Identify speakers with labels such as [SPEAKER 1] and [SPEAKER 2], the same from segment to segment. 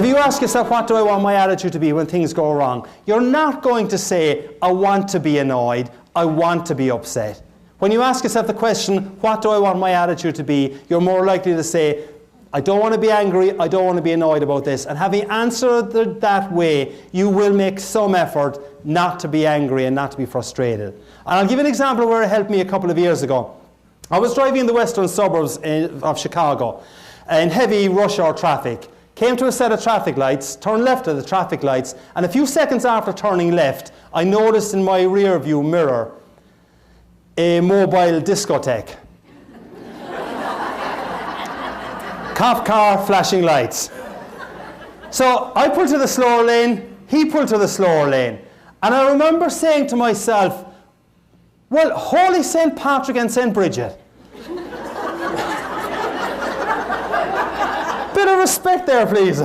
[SPEAKER 1] If you ask yourself, what do I want my attitude to be when things go wrong? You're not going to say, I want to be annoyed, I want to be upset. When you ask yourself the question, what do I want my attitude to be? You're more likely to say, I don't want to be angry, I don't want to be annoyed about this. And having answered that way, you will make some effort not to be angry and not to be frustrated. And I'll give you an example where it helped me a couple of years ago. I was driving in the western suburbs of Chicago in heavy rush hour traffic. Came to a set of traffic lights, turned left at the traffic lights, and a few seconds after turning left, I noticed in my rear view mirror a mobile discotheque. Cop car, flashing lights. So I pulled to the slower lane, he pulled to the slower lane. And I remember saying to myself, well, Holy St. Patrick and St. Bridget. Bit of respect there, please.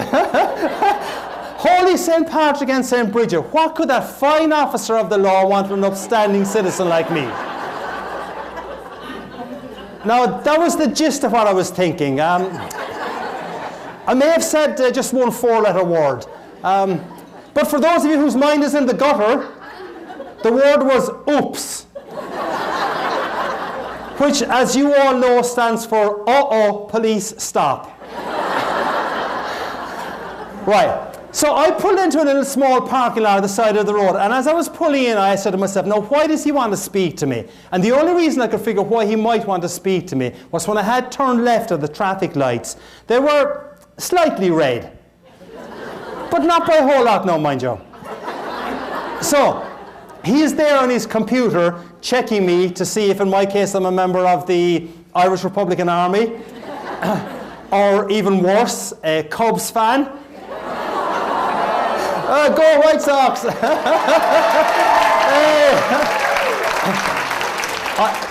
[SPEAKER 1] Holy St. Patrick and St. Bridget, what could that fine officer of the law want from an upstanding citizen like me? Now, that was the gist of what I was thinking. I may have said just one four-letter word. But for those of you whose mind is in the gutter, the word was oops. Which, as you all know, stands for uh-oh, police, stop. Right. So I pulled into a little small parking lot at the side of the road, and as I was pulling in, I said to myself, now why does he want to speak to me? And the only reason I could figure why he might want to speak to me was when I had turned left at the traffic lights. They were slightly red. But not by a whole lot, no, mind you. So he is there on his computer checking me to see if, in my case, I'm a member of the Irish Republican Army, or even worse, a Cubs fan. Go White Sox!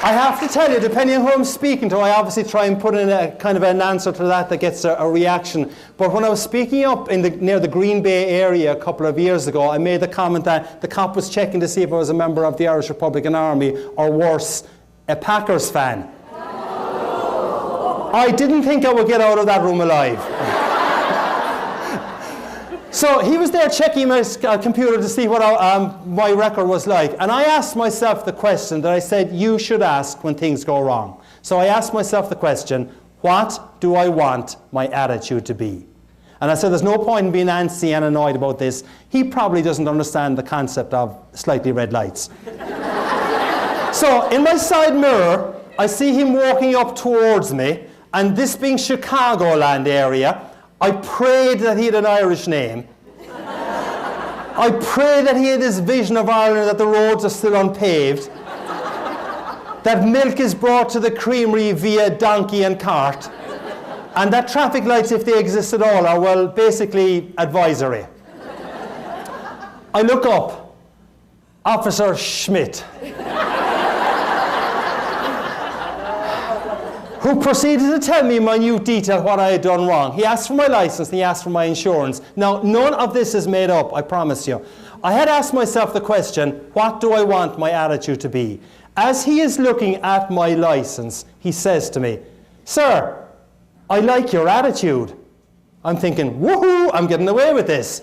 [SPEAKER 1] I have to tell you, depending on who I'm speaking to, I obviously try and put in a kind of an answer to that gets a reaction. But when I was speaking up near the Green Bay area a couple of years ago, I made the comment that the cop was checking to see if I was a member of the Irish Republican Army, or worse, a Packers fan. I didn't think I would get out of that room alive. So he was there checking my computer to see what my record was like. And I asked myself the question that I said you should ask when things go wrong. So I asked myself the question, what do I want my attitude to be? And I said there's no point in being antsy and annoyed about this. He probably doesn't understand the concept of slightly red lights. So in my side mirror, I see him walking up towards me. And this being Chicagoland area, I prayed that he had an Irish name. I prayed that he had this vision of Ireland, that the roads are still unpaved, that milk is brought to the creamery via donkey and cart, and that traffic lights, if they exist at all, are, well, basically advisory. I look up. Officer Schmidt, who proceeded to tell me in minute detail what I had done wrong. He asked for my license and he asked for my insurance. Now, none of this is made up, I promise you. I had asked myself the question, what do I want my attitude to be? As he is looking at my license, he says to me, sir, I like your attitude. I'm thinking, woohoo, I'm getting away with this.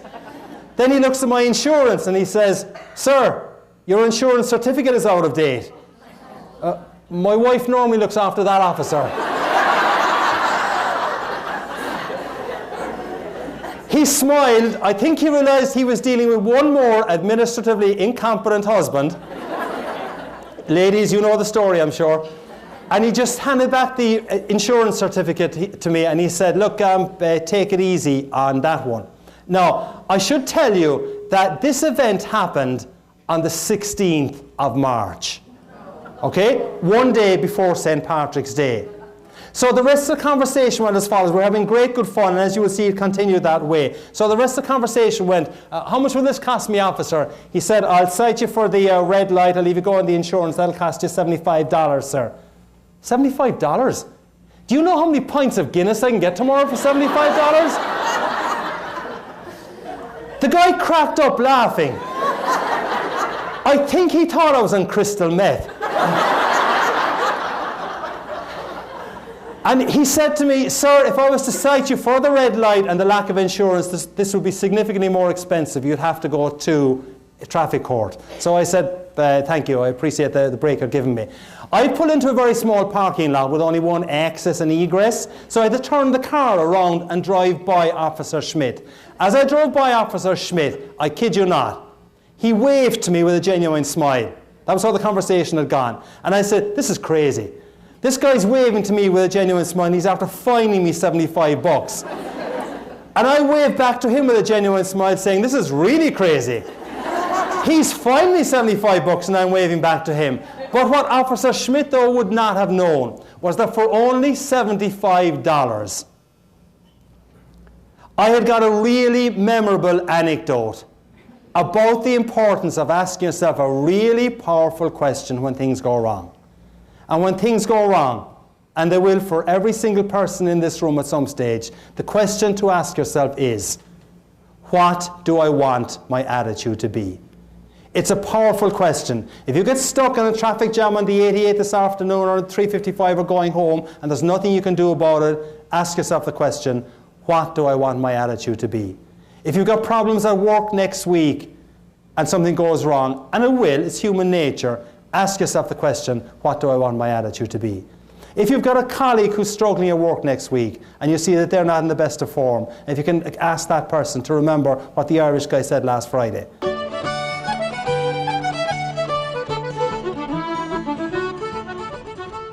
[SPEAKER 1] Then he looks at my insurance and he says, sir, your insurance certificate is out of date. My wife normally looks after that, officer. He smiled. I think he realized he was dealing with one more administratively incompetent husband. Ladies, you know the story, I'm sure. And he just handed back the insurance certificate to me and he said, look, take it easy on that one. Now, I should tell you that this event happened on the 16th of March. Okay? One day before St. Patrick's Day. So the rest of the conversation went as follows. We're having great good fun, and as you will see, it continued that way. So the rest of the conversation went, how much will this cost me, officer? He said, I'll cite you for the red light. I'll leave you go on the insurance. That'll cost you $75, sir. $75? Do you know how many pints of Guinness I can get tomorrow for $75? The guy cracked up laughing. I think he thought I was on crystal meth. And he said to me, sir, if I was to cite you for the red light and the lack of insurance, this would be significantly more expensive. You'd have to go to a traffic court. So I said, thank you, I appreciate the break you're giving me. I pull into a very small parking lot with only one access and egress, so I had to turn the car around and drive by Officer Schmidt. As I drove by Officer Schmidt, I kid you not, he waved to me with a genuine smile. That was how the conversation had gone. And I said, this is crazy. This guy's waving to me with a genuine smile, and he's after fining me 75 bucks. And I waved back to him with a genuine smile, saying, this is really crazy. He's fined me 75 bucks, and I'm waving back to him. But what Officer Schmidt, though, would not have known was that for only $75, I had got a really memorable anecdote about the importance of asking yourself a really powerful question when things go wrong. And when things go wrong, and they will for every single person in this room at some stage, the question to ask yourself is, what do I want my attitude to be? It's a powerful question. If you get stuck in a traffic jam on the 88 this afternoon or 3:55 or going home and there's nothing you can do about it, ask yourself the question, what do I want my attitude to be? If you've got problems at work next week and something goes wrong, and it will, it's human nature, ask yourself the question, what do I want my attitude to be? If you've got a colleague who's struggling at work next week and you see that they're not in the best of form, if you can ask that person to remember what the Irish guy said last Friday.